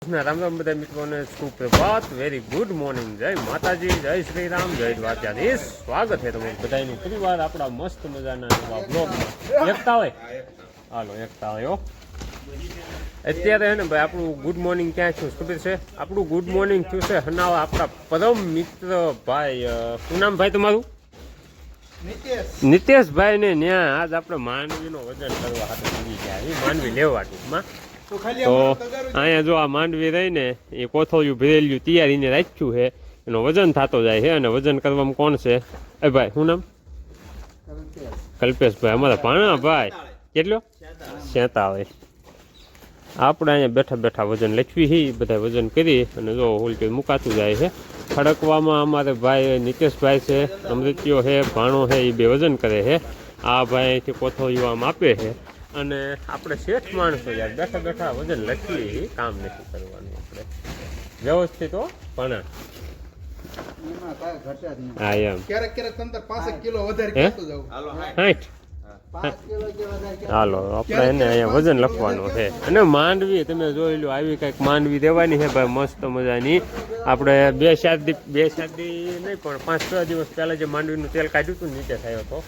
દિવસના રામ રામ બધા મિત્રોને સુપ્રભાત, વેરી ગુડ મોર્નિંગ, જય માતાજી, જય શ્રી રામ, જય દ્વારકાધીશ. સ્વાગત છે તમારું બધાનું પરિવાર આપણા મસ્ત મજાના નવા બ્લોગમાં. એકતા હોય હાલો, એકતા હોય. અત્યારે હે ને ભાઈ આપણું ગુડ મોર્નિંગ ક્યાં થયું ખબર છે? આપણું ગુડ મોર્નિંગ થયું છે હનાવા આપણા પરમ મિત્ર ભાઈ, શું નામ ભાઈ તમારું? નિતેશભાઈ ને ત્યાં આજ આપણે માંડવીનો વજન કરવા હાથે પડી ગયા. એ માંડવી લેવા ટૂંકમાં તો અહીંયા જો આ માંડવી રહીને એ કોથળિયું ભરેલું તૈયારીને રાખ્યું છે, એનો વજન થતો જાય છે. અને વજન કરવામાં કોણ છે? એ ભાઈ શું નામ? કલ્પેશભાઈ, અમારા ભાણા ભાઈ. કેટલો? 47. આપણે અહીંયા બેઠા બેઠા વજન લખવી છે, બધા વજન કરી અને જો ઉલટી મુકાતું જાય છે. ખડકવામાં અમારે ભાઈ નિતેશભાઈ છે, અમૃત્યો છે, ભાણો છે, એ બે વજન કરે છે. આ ભાઈ અહીંથી કોથળીઓ આમ આપે છે. અને આપણે શેઠ માણસો યાર બેઠા બેઠા વજન લખીએ, કામ નથી કરવાનું આપણે વ્યવસ્થિત હો ભણા. હા એમ ક્યારેક ક્યારેક 5 કિલો વધારે કરતો જાવ. હાલો આપણે એને અહીંયા વજન લખવાનું છે. અને માંડવી તમે જોઈ લો, આવી કંઈક માંડવી દેવાની છે ભાઈ, મસ્ત મજાની. આપણે બે ચાર દી નહીં પણ 5-6 દિવસ પહેલાં જે માંડવીનું તેલ કાઢ્યું હતું નીચે થયો હતો,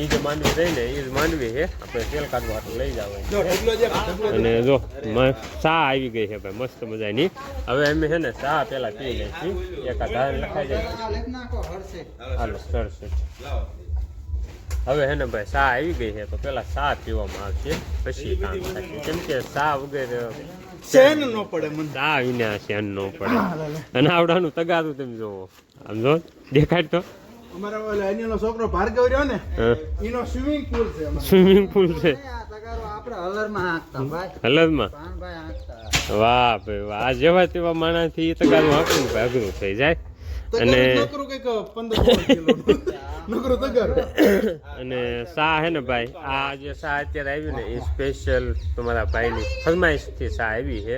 એ જે માંડવી રહીને એ જ માંડવી છે. આપણે તેલ કાઢવા હાટું લઈ જવાનું. અને જો ચા આવી ગઈ છે ભાઈ મસ્ત મજાની. હવે અમે છે ને ચા પેલા પી લઈશું, એકા ધાર લખાઈ જાય. હાલો સરસ. હવે હે ને ભાઈ ચા આવી ગઈ છે તો પેલા ચા પીવામાં આવશે, પછી કામ થશે. કેમ કે ચા વગેરે ચેન ન પડે, ચા વિના ચેન ન પડે. અને આવડાનું તગારું તમે જોવો, આમ જો દેખાડ તો. અમારા ઓલા એનો છોકરો ભાર્ગવ રહ્યો ને, એનો સ્વિમિંગ પૂલ છે. સ્વિમિંગ પૂલ છે આપણે હલરમાં હાંકતા ભાઈ, હલરમાં. ભાઈ હાંકતા. વાહ ભાઈ વાહ, આ જેવા તેવા માણસથી તગારું હાંકવું ભાઈ અઘરું થઈ જાય. અને અને ચા હે ને ભાઈ, આ જે ચા અત્યારે આવી ને એ સ્પેશિયલ તમારા ભાઈની ફરમાઈશથી ચા આવી છે.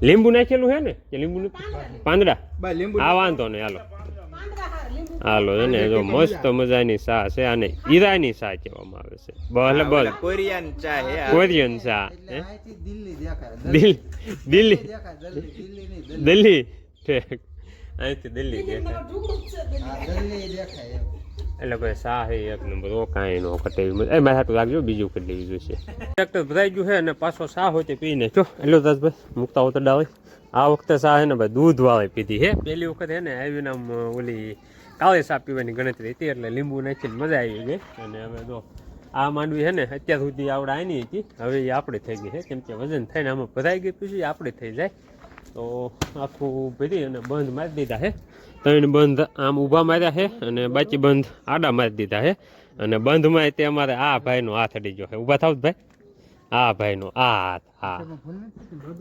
લીંબુ નાખેલું છે ને કે લીંબુ નથી? પાંદડા. આ વાંધો નહીં, હાલો હાલો. એને જો મસ્ત મજાની ચા છે, અને ઈરાની ચા કહેવામાં આવે છે. ભલે ભલે કોરિયન ચા હે, કોરિયન ચા. દિલ્હી દેખાય, દિલ્હી દિલ્હી ઠીક, અહીંથી દિલ્હી દિલ્હી દેખાય. દેખાય. એટલે ભાઈ ચા હે એક નંબર, ઓ કાંઈ નો ઘટે. એ મારે હાટું રાખજો, બીજું કરી લેવી જોઈશે. ટ્રેક્ટર ભરાઈ ગયું છે અને પાછો ચા હોય તે પીને ચો. એટલે દાસભાઈ મુકતા હોતા ડાવે. આ વખતે ચા હે ને ભાઈ દૂધ વાળી પીધી છે. પહેલી વખત હે ને આવીને આમ ઓલી કાળી ચા પીવાની ગણતરી હતી, એટલે લીંબુ નાખીને મજા આવી ગઈ. અને હવે જો આ માંડવી છે ને અત્યાર સુધી આવડે આની હતી, હવે એ આપણે થઈ ગઈ છે. કેમ કે વજન થઈને આમાં ભરાઈ ગઈ પછી આપણે થઈ જાય. તો આખું ભરી અને બંધ મારી દીધા છે. 3 બંધ આમ ઊભા માર્યા છે અને બાકી બંધ આડા મારી દીધા છે. અને બંધમાં તે અમારે આ ભાઈનો હાથ અડી ગયો છે. ઊભા થાવ ભાઈ, આ ભાઈનો આ હાથ, હા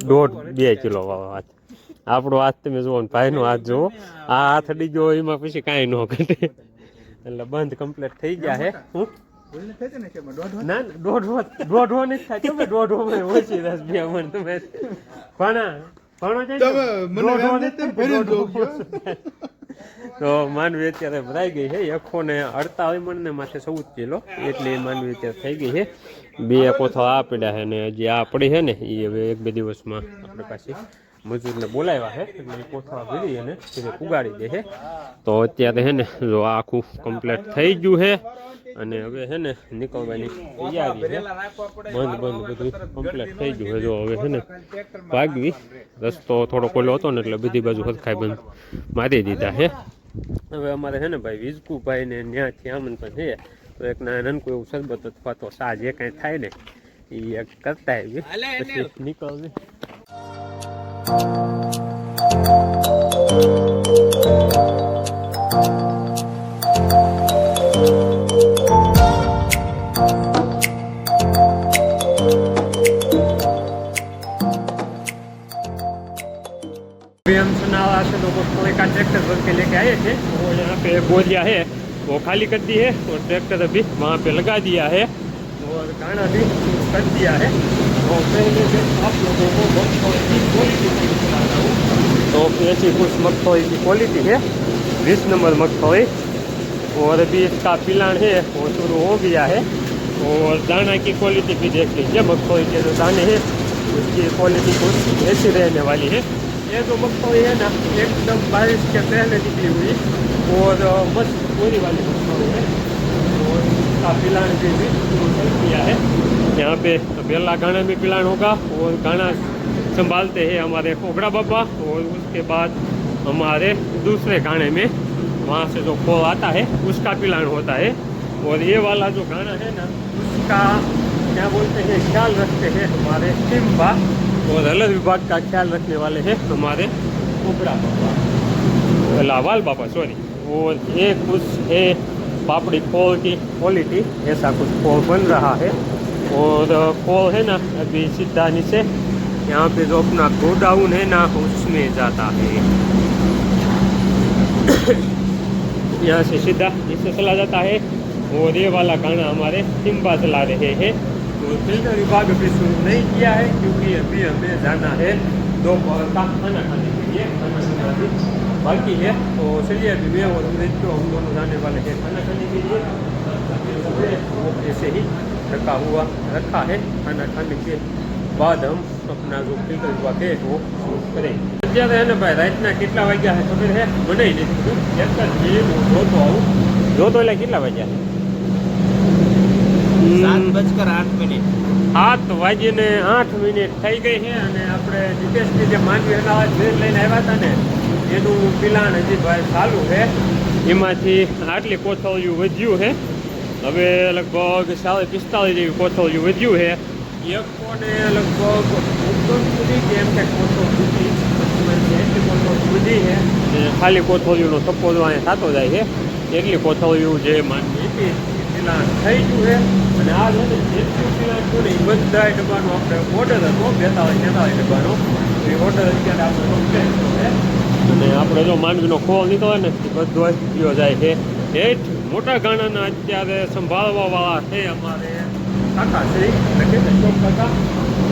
1.5-2 કિલો વાળો હાથ. આપણો હાથ તમે જુઓ ને, ભાઈનો હાથ જુઓ, આ હાથ અડી ગયો એમાં પછી કાંઈ ન ઘટે. એટલે બંધ કમ્પ્લીટ થઈ ગયા છે. હું ના દોઢો નથી થાય, તમે દોઢો ઓછી રસ બે મને તમે તો માંડવી અત્યારે ભરાઈ ગઈ છે. 148 મણ ને માથે 14 કિલો એટલી માંડવી અત્યારે થઈ ગઈ છે. 2 કોથળા આ પડ્યા છે અને જે આ પડી છે ને એ હવે 1-2 દિવસમાં આપણે પાછી મજૂરને બોલાવ્યા છે, એટલે એ કોથળા ભરી અને એને ઉગાડી દે છે. તો અત્યારે છે ને જો આખું કમ્પ્લીટ થઈ ગયું છે અને હવે છે ને નીકળવાની તૈયારી છે. બંધ બધું કમ્પ્લીટ થઈ ગયું છે. જો હવે છે ને ભાગવી, રસ્તો થોડો ખોલ્યો હતો ને એટલે બધી બાજુ હરખાઈ બંધ મારી દીધા છે. હવે અમારે છે ને ભાઈ વિજકુભાઈ ને ત્યાંથી આમંત્રણ છે, તો એક નાનકું એવું શરબત અથવા તો સા જે કાંઈ થાય ને એ એક કરતા આવી પછી નીકળવી. से लोगों को एक ट्रैक्टर भर के लेके आए थे, वो यहाँ पे बोलिया है वो खाली कर दी है और ट्रैक्टर अभी वहाँ पे लगा दिया है और गाना भी कर दिया है। तो पहले से आप लोगों को मगफली की क्वालिटी बता रहा हूँ। तो ऐसी कुछ मगफली की क्वालिटी है, 20 नंबर मगफली, और अभी इसका पिलान है वो शुरू हो गया है। और दाना की क्वालिटी भी देख लीजिए, मगफली के जो दाने हैं उसकी क्वालिटी कुछ ऐसी रहने वाली है। ये जो मगफली है ना एकदम बारिश के पहले निकली हुई और मस्त पूरी वाली मगफली है और इसका पिलान भी शुरू कर दिया है। यहाँ पे पहला गाना में पिलान होगा और गाना संभालते हैं हमारे कोबरा बाबा और उसके बाद हमारे दूसरे गाने में वहाँ से जो खोल आता है उसका पिलान होता है। और ये वाला जो गाना है ना उसका क्या बोलते हैं ख्याल रखते हैं हमारे टिम्बा और अलग विभाग का ख्याल रखने वाले हैं हमारे कोबरा बाबा लावाल बाबा सॉरी। और ये कुछ है पापड़ी खोल की क्वालिटी, ऐसा कुछ खोल बन रहा है। और खोल है ना अभी सीधा नीचे यहाँ पे जो अपना गोडाउन है ना उसमें जाता है। यहाँ से सीधा नीचे चला जाता है। और ये वाला गाना हमारे टिम्बा चला रहे हैं। तो फिल्टर विभाग अभी शुरू नहीं किया है क्योंकि अभी हमें जाना है दोपहर का खाना खाने के लिए, खाना खाना भी बाकी है। तो चलिए अभी मैं और मृत्यु हम दोनों जाने वाले हैं खाना खाने के लिए। वो ऐसे ही रखा है। खाना खाने के बाद हम अपना जो फिल्टर विभाग है वो शुरू करेंगे। અત્યારે ને ભાઈ રાતના કેટલા વાગ્યા છે ખબર છે મને નથી ખબર। એક જ મિનિટ હું જોતો આવું જોતો એટલે કેટલા વાગ્યા છે 7:08 7:08 થઈ ગઈ છે અને આપણે જીતેશની જે માનવી અનાજ વેર લઈને આવ્યા હતા ને એનું પિલાણ હજી ભાઈ ચાલુ છે। એમાંથી આટલી કોથળીઓ વધ્યું છે। હવે લગભગ 45 જેવી કોથળીઓ વધ્યું છે। એકને લગભગ સુધી કેમ કે કોથળ સુધી એટલી કોથળ સુધી છે ખાલી કોથળીઓનો સપોઝ અહીંયા થતો જાય છે એટલી કોથળીઓ જે માનવી હતી પિલાણ થઈ ગયું છે। અને આ છે ને જેટલું પિલાણ થયું ને એ બધા ડબ્બાનો આપણે ઓર્ડર હતો 42 ડબ્બાનો એ ઓર્ડર અત્યારે આપણે કમ્પ્લેટ છે। અને આપણે જો માંડવીનો ખોળ નીકળે ને એ બધો ગયો જાય છે હેઠ। મોટા ગાણાના અત્યારે સંભાળવાવાળા છે અમારે કાકાશ્રી એટલે કે અશોક કાકા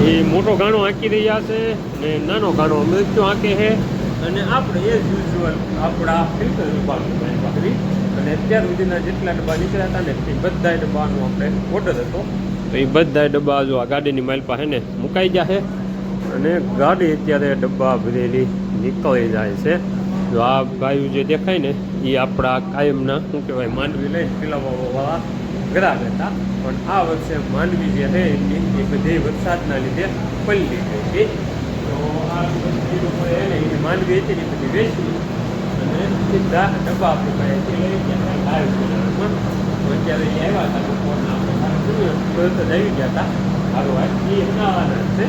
એ મોટો ગાણો આંકી રહ્યા છે અને નાનો ગાણો મૃત્યુ આંકે છે। અને આપણે એ યુઝ્યુઅલ આપણા ફિલ્ટર વિભાગની પાકડી અને અત્યાર સુધીના જેટલા ડબ્બા નીકળ્યા હતા ને એ બધા ડબ્બાનો આપણે ઓર્ડર હતો તો એ બધા ડબ્બા જો આ ગાડીની માઇલ પાસે ને મુકાઈ ગયા છે અને ગાડી અત્યારે ડબ્બા ભરેલી નીકળી જાય છે। જો આ ભાઈઓ જે દેખાય ને એ આપણા કાયમના શું કહેવાય માંડવી લઈ પીલાવાળા ગ્રાહક હતા પણ આ વર્ષે માંડવી જે છે એ બધી વરસાદના લીધે પલળી ગઈ હતી। તો આ બધી માંડવી હતી એ બધી વેચી અને સીધા ડબ્બા આપણી પાસેથી લઈ ગયા લાઈવ ચેનલમાં। અત્યારે એ આવ્યા હતા બપોરના આપણે તરત જ આવી ગયા હતા હારવાજ એ ઉનાળાના છે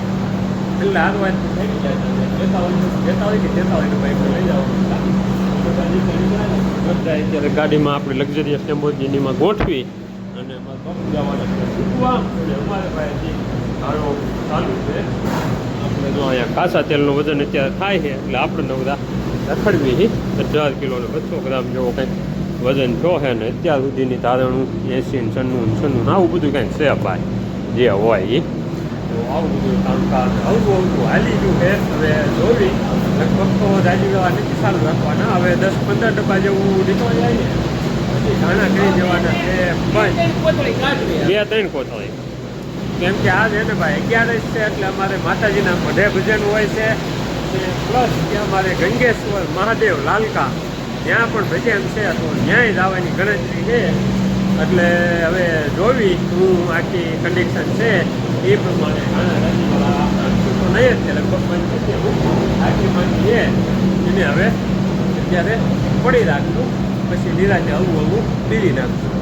એટલે હારવાજ થઈ ગયા હતા 42 કે 43 બાઈક લઈ જવાનું હતા બધા અત્યારે ગાડીમાં આપણે લક્ઝરિયસ લેમ્બોર્ગિનીમાં ગોઠવી અને એમાં બાપુ જવાના મૂકવા અને અમારે પાસેથી ગાડો ચાલુ છે। આપણે જો અહીંયા કાસા તેલનું વજન અત્યારે થાય છે એટલે આપણે બધા રખડવી 18 કિલો ને 200 ગ્રામ જેવો કંઈક વજન થયો છે ને અત્યાર સુધીની તારણું 80 ને 96 આવું બધું કંઈક છે ભાઈ જે હોય એ। તો આવું બધું કામકાજ આવું હાલી ગયું છે। હવે જોવી લગભગ તો જાજી જવા નથી ચાલુ રાખવાના। હવે 10-15 ડબ્બા જેવું નીકળી જાય ને પછી ઘાણા કરી દેવાના છે બંધ 2-3 કોથળી કેમ કે આ છે ને ભાઈ 11 છે એટલે અમારે માતાજીના મઢે ભજન હોય છે પ્લસ કે અમારે ગંગેશ્વર મહાદેવ લાલકા ત્યાં પણ ભજન છે તો ન્યાય જવાની ગણતરી છે। એટલે હવે જોવી હું આખી કન્ડિશન છે એ પ્રમાણે ઘાણા રાજીવાળા તો નહીં જ છે લગભગ બંધ થઈ જવું આખી માની છે એને હવે અત્યારે પડી રાખવું પછી નિરાતે આવું પીડી નાખશું।